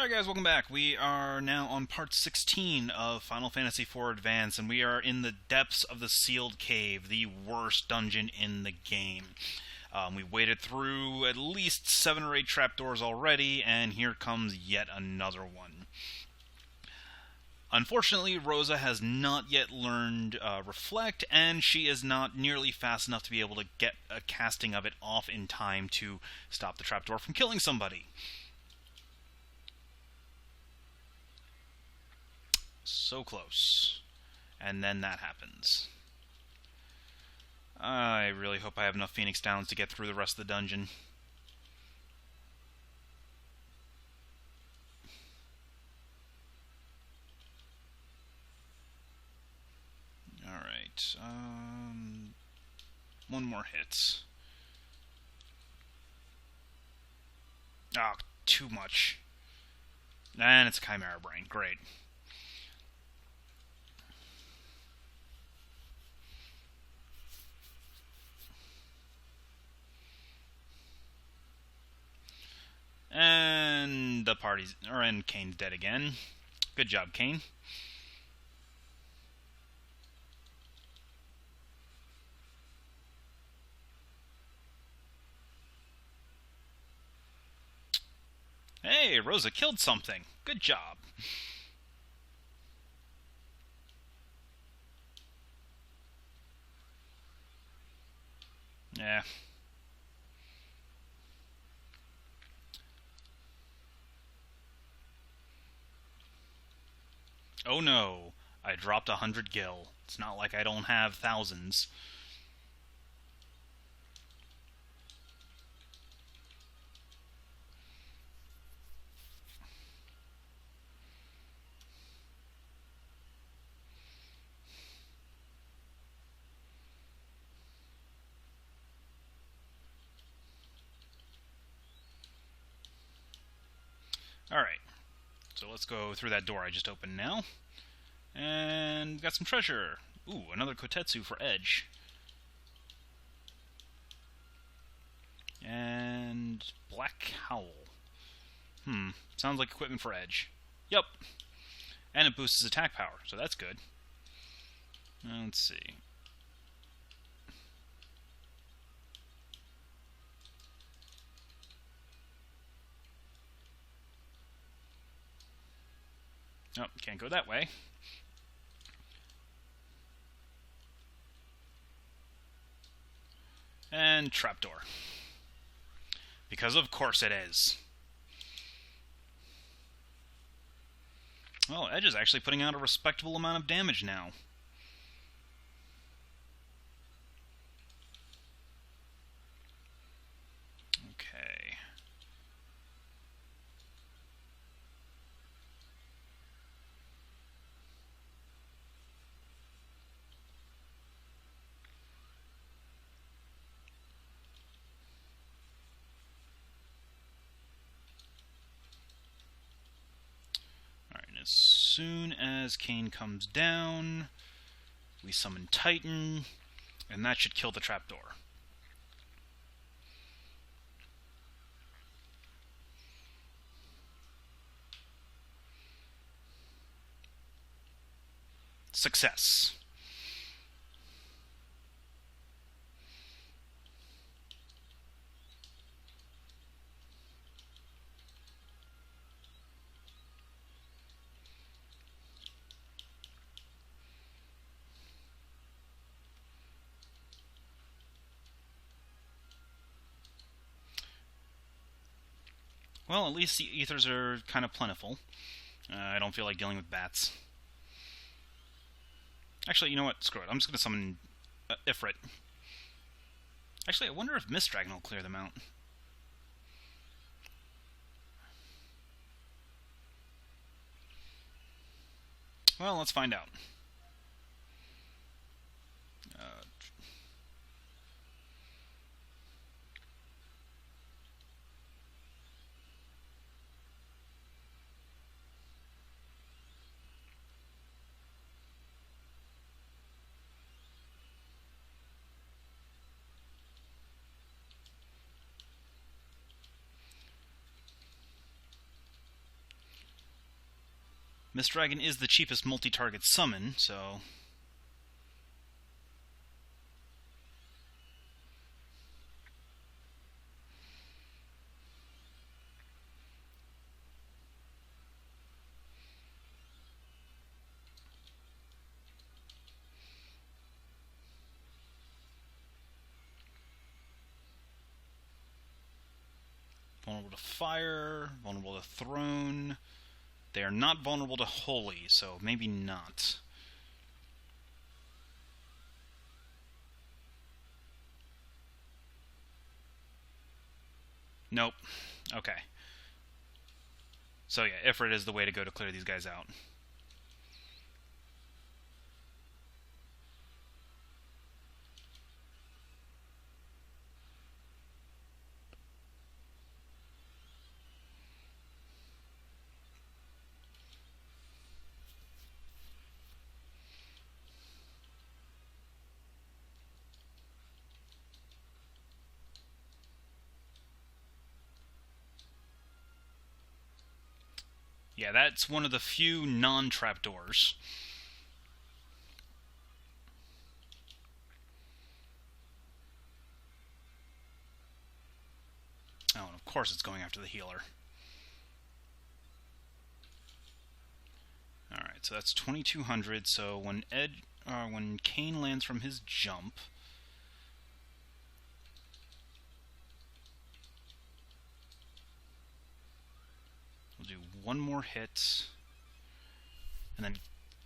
Alright guys, welcome back. We are now on part 16 of Final Fantasy IV Advance, and we are in the depths of the Sealed Cave, the worst dungeon in the game. We waded through at least 7 or 8 trapdoors already, and here comes yet another one. Unfortunately, Rosa has not yet learned Reflect, and she is not nearly fast enough to be able to get a casting of it off in time to stop the trapdoor from killing somebody. So close. And then that happens. I really hope I have enough Phoenix Downs to get through the rest of the dungeon. Alright, one more hit. Ah, too much. And it's Chimera Brain. Great. And the party's... and Kane's dead again. Good job, Kane. Hey, Rosa killed something. Good job. Yeah. Oh no, I dropped 100 gil. It's not like I don't have thousands. Alright, so let's go through that door I just opened now. And got some treasure. Ooh, another Kotetsu for Edge. And Black Howl. Sounds like equipment for Edge. Yep. And it boosts his attack power, so that's good. Let's see. Oh, can't go that way. And trapdoor. Because of course it is. Well, Edge is actually putting out a respectable amount of damage now. Okay. As soon as Kane comes down, we summon Titan, and that should kill the trapdoor. Success. Well, at least the ethers are kind of plentiful. I don't feel like dealing with bats. Actually, you know what? Screw it. I'm just going to summon Ifrit. Actually, I wonder if Mist Dragon will clear them out. Well, let's find out. Mist Dragon is the cheapest multi-target summon, so... Vulnerable to fire, vulnerable to throne. They are not vulnerable to holy, so maybe not. Nope. Okay. So yeah, Ifrit is the way to go to clear these guys out. Yeah, that's one of the few non-trapdoors. Oh, and of course it's going after the healer. Alright, so that's 2200, so when Kane lands from his jump... We'll do one more hit. And then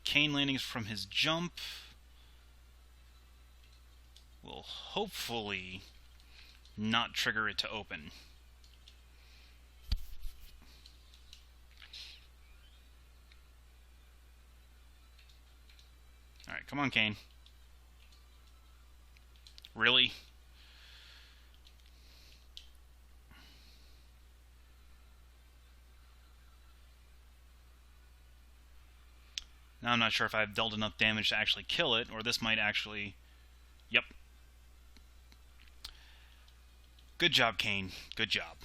Kane landing from his jump will hopefully not trigger it to open. Alright, come on, Kane. Really? Now I'm not sure if I've dealt enough damage to actually kill it, or this might actually... Yep. Good job, Kane. Good job.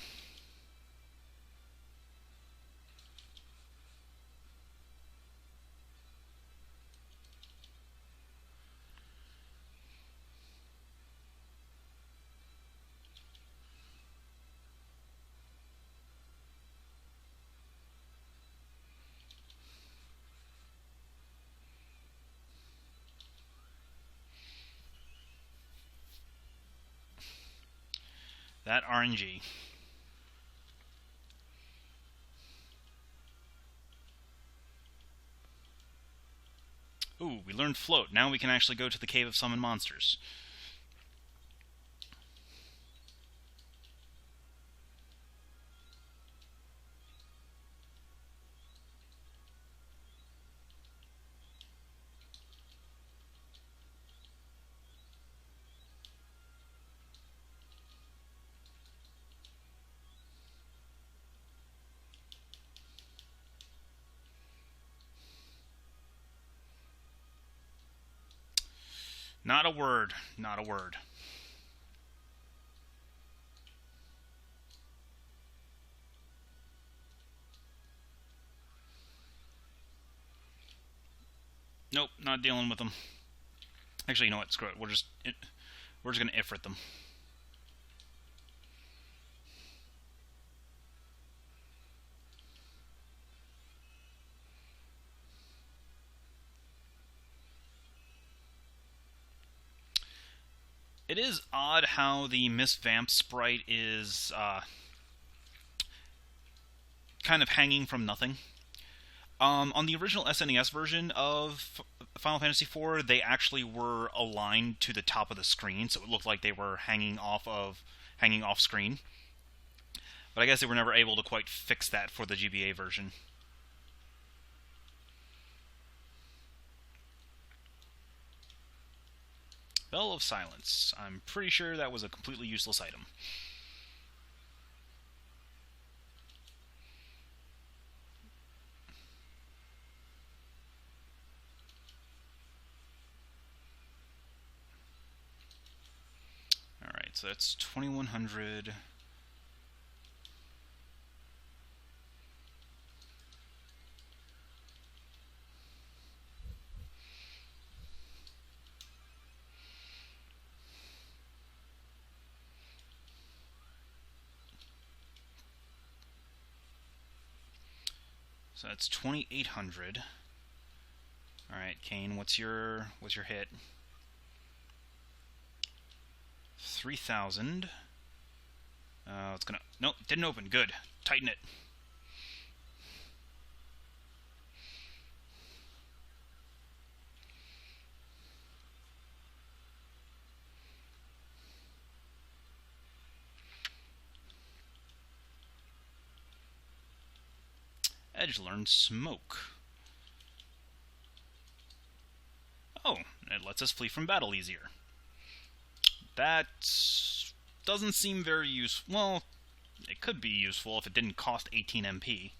That RNG. Ooh, we learned float. Now we can actually go to the Cave of Summon Monsters. Not a word. Not a word. Nope, not dealing with them. Actually, you know what? Screw it. We're just gonna Ifrit them. It is odd how the Miss Vamp sprite is kind of hanging from nothing. On the original SNES version of Final Fantasy IV, they actually were aligned to the top of the screen, so it looked like they were hanging off screen. But I guess they were never able to quite fix that for the GBA version. Bell of Silence. I'm pretty sure that was a completely useless item. Alright, so that's 2100. So that's 2,800. All right, Kane, what's your hit? 3,000. It's gonna... Nope, didn't open. Good. Tighten it. Edge learns smoke. Oh, it lets us flee from battle easier. That doesn't seem very useful. Well, it could be useful if it didn't cost 18 MP.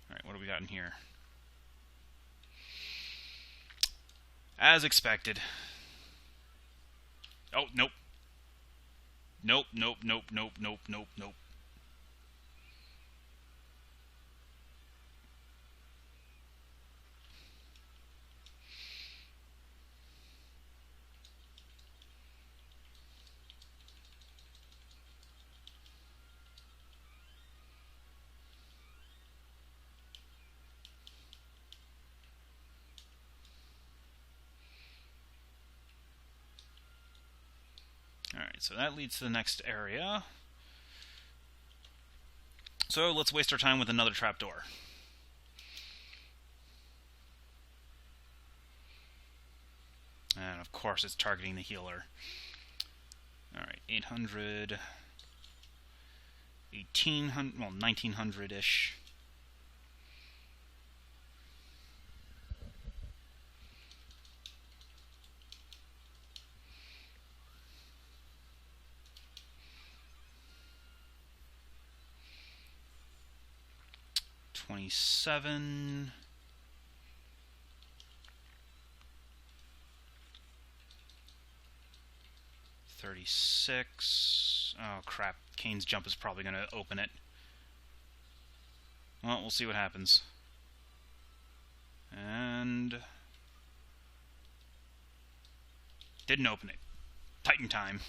Alright, what do we got in here? As expected. Oh, nope. Nope, nope, nope, nope, nope, nope, nope. Alright, so that leads to the next area. So let's waste our time with another trapdoor. And of course it's targeting the healer. Alright, 800... 1,800... well, 1,900-ish. $27. $36. Oh crap, Kane's jump is probably going to open it. Well, we'll see what happens. And... didn't open it. Titan time.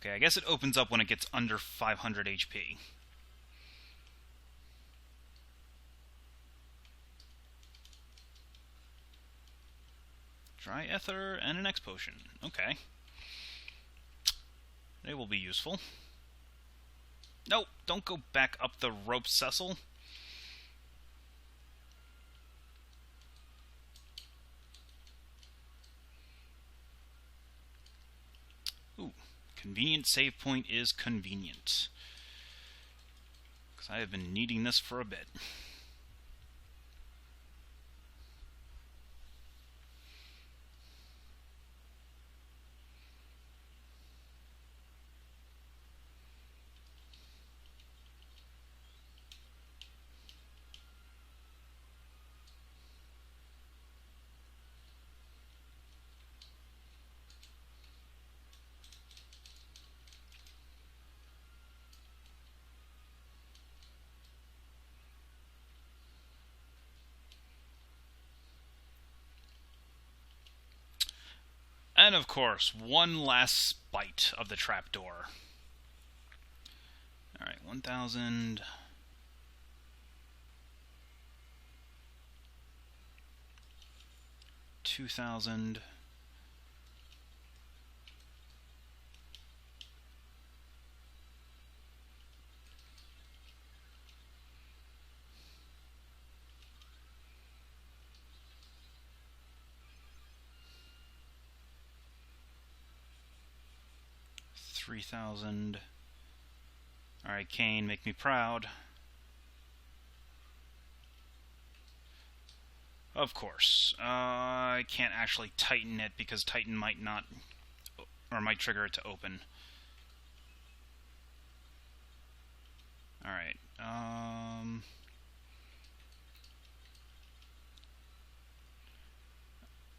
Okay, I guess it opens up when it gets under 500 HP. Dry Ether and an X Potion. Okay. They will be useful. No, don't go back up the rope, Cecil. Ooh, convenient save point is convenient. Because I have been needing this for a bit. And of course, one last bite of the trapdoor. Alright, 1,000. 2,000. $3,000. Alright, Kane, make me proud. Of course. I can't actually tighten it because Titan might not, or might trigger it to open. Alright,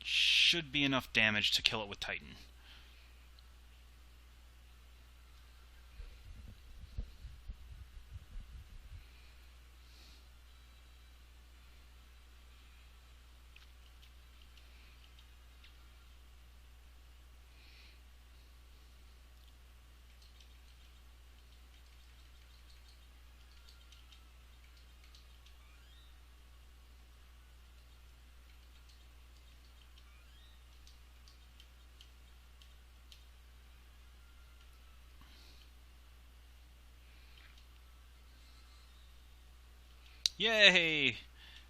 should be enough damage to kill it with Titan. Yay!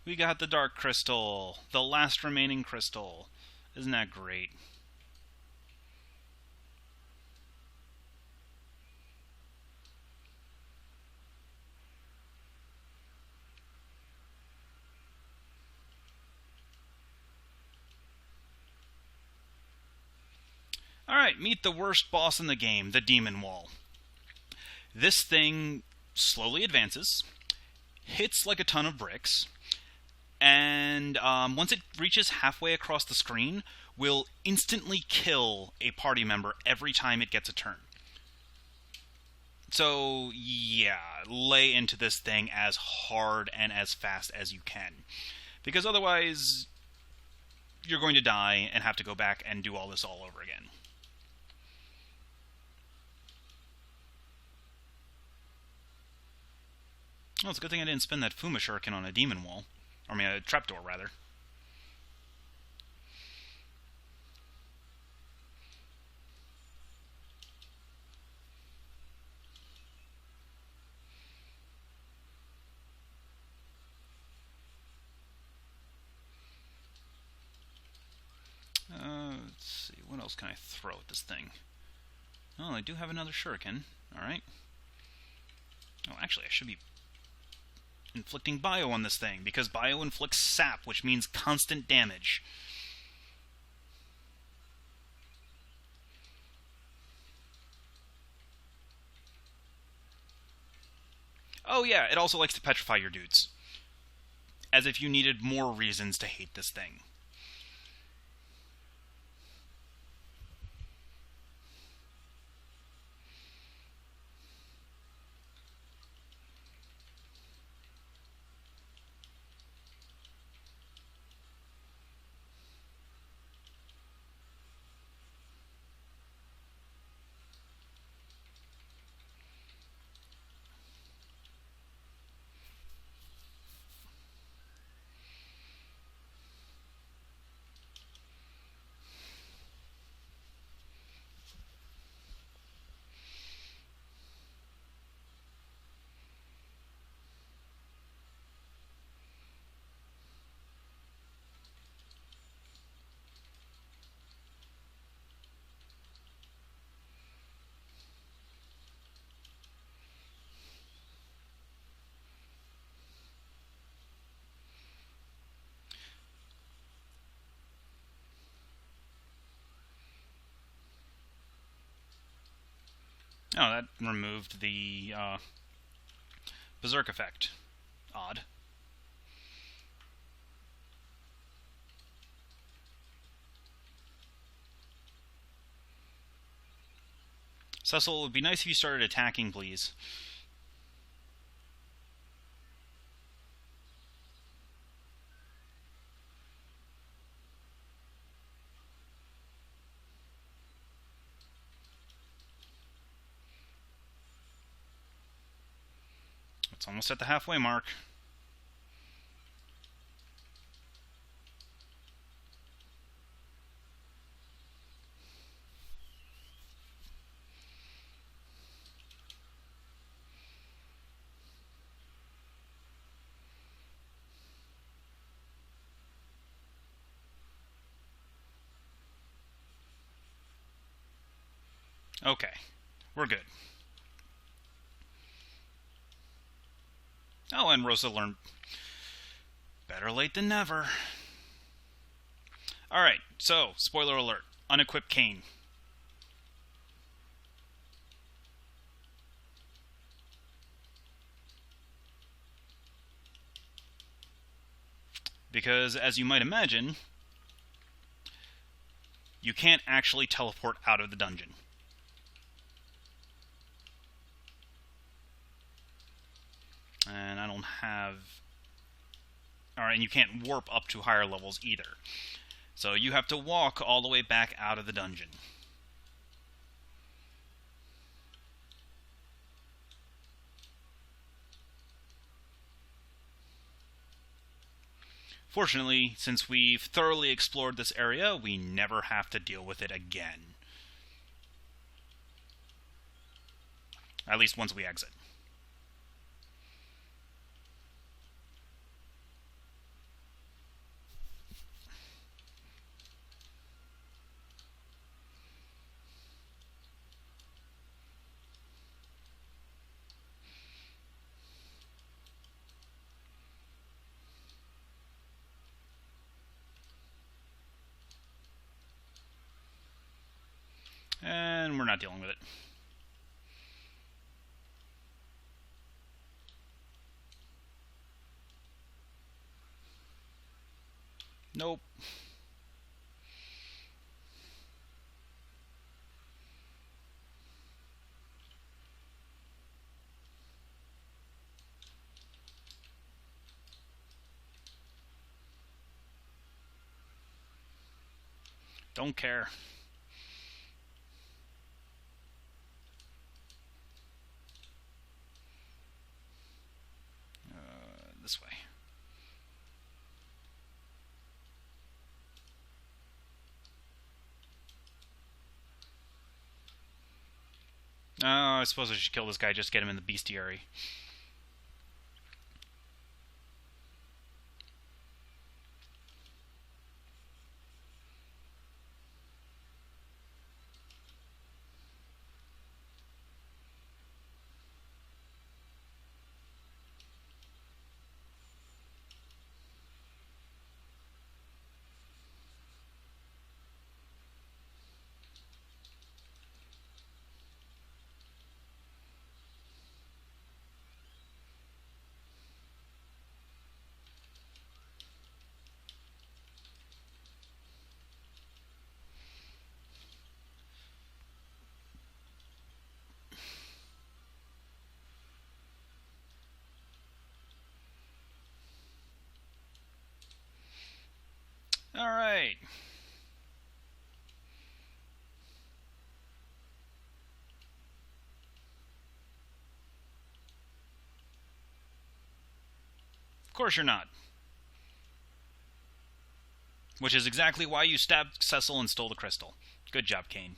We got the Dark Crystal, the last remaining crystal. Isn't that great? Alright, meet the worst boss in the game, the Demon Wall. This thing slowly advances, hits like a ton of bricks, and once it reaches halfway across the screen, will instantly kill a party member every time it gets a turn. So, yeah, lay into this thing as hard and as fast as you can. Because otherwise, you're going to die and have to go back and do all this all over again. Well, it's a good thing I didn't spend that Fuma Shuriken on a demon wall. I mean, a trapdoor, rather. Let's see, what else can I throw at this thing? Oh, I do have another Shuriken. Alright. Oh, actually, I should be inflicting bio on this thing, because bio inflicts sap, which means constant damage. Oh yeah, it also likes to petrify your dudes. As if you needed more reasons to hate this thing. Oh, that removed the Berserk effect. Odd. Cecil, it would be nice if you started attacking, please. It's almost at the halfway mark. Okay, we're good. Oh, and Rosa learned. Better late than never. Alright, so, spoiler alert. Unequipped Kain. Because, as you might imagine, you can't actually teleport out of the dungeon. And I don't have... Alright, and you can't warp up to higher levels either. So you have to walk all the way back out of the dungeon. Fortunately, since we've thoroughly explored this area, we never have to deal with it again. At least once we exit. and we're not dealing with it. Nope. Don't care. This way. Oh, I suppose I should kill this guy, just get him in the bestiary. Alright. Of course you're not. Which is exactly why you stabbed Cecil and stole the crystal. Good job, Kane.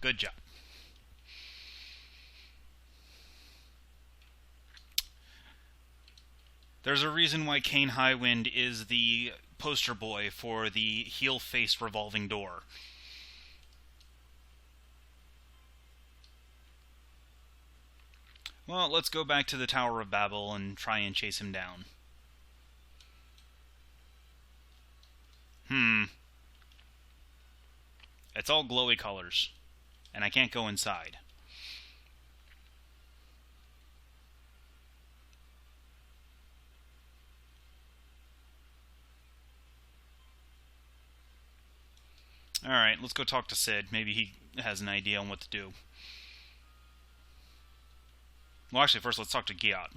Good job. There's a reason why Kane Highwind is the poster boy for the heel-faced revolving door. Well, let's go back to the Tower of Babel and try and chase him down. It's all glowy colors, and I can't go inside. Alright, let's go talk to Sid. Maybe he has an idea on what to do. Well, actually, first let's talk to Giat.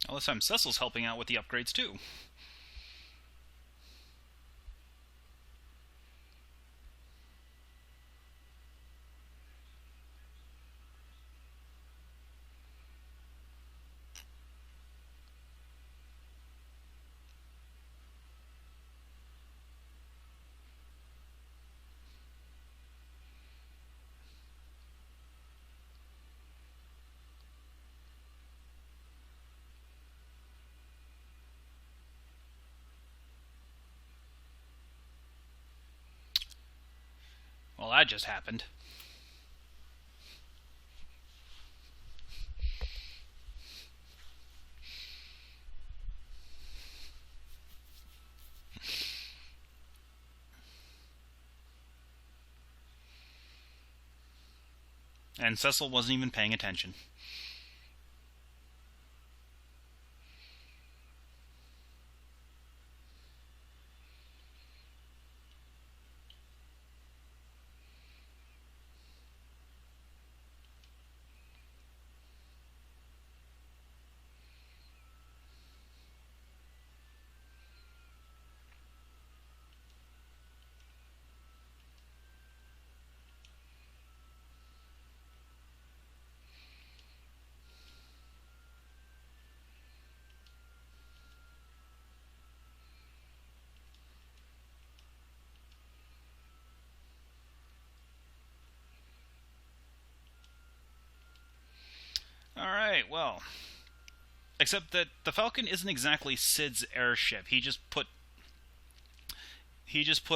Well, this time Cecil's helping out with the upgrades too. Well, that just happened. And Cecil wasn't even paying attention. well, except that the Falcon isn't exactly Sid's airship. He just put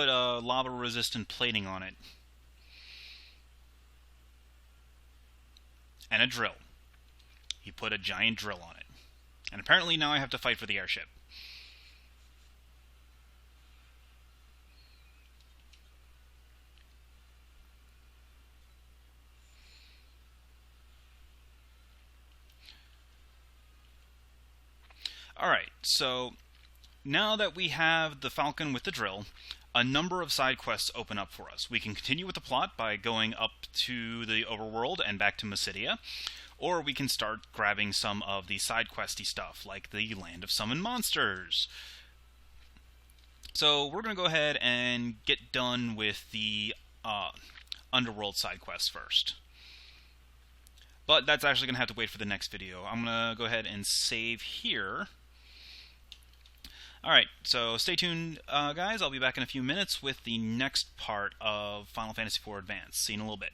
lava-resistant plating on it. And a drill. He put a giant drill on it. And apparently now I have to fight for the airship. Alright, so now that we have the Falcon with the drill, a number of side quests open up for us. We can continue with the plot by going up to the overworld and back to Mysidia, or we can start grabbing some of the side questy stuff, like the Land of Summoned Monsters. So we're going to go ahead and get done with the Underworld side quests first. But that's actually going to have to wait for the next video. I'm going to go ahead and save here. Alright, so stay tuned, guys. I'll be back in a few minutes with the next part of Final Fantasy IV Advance. See you in a little bit.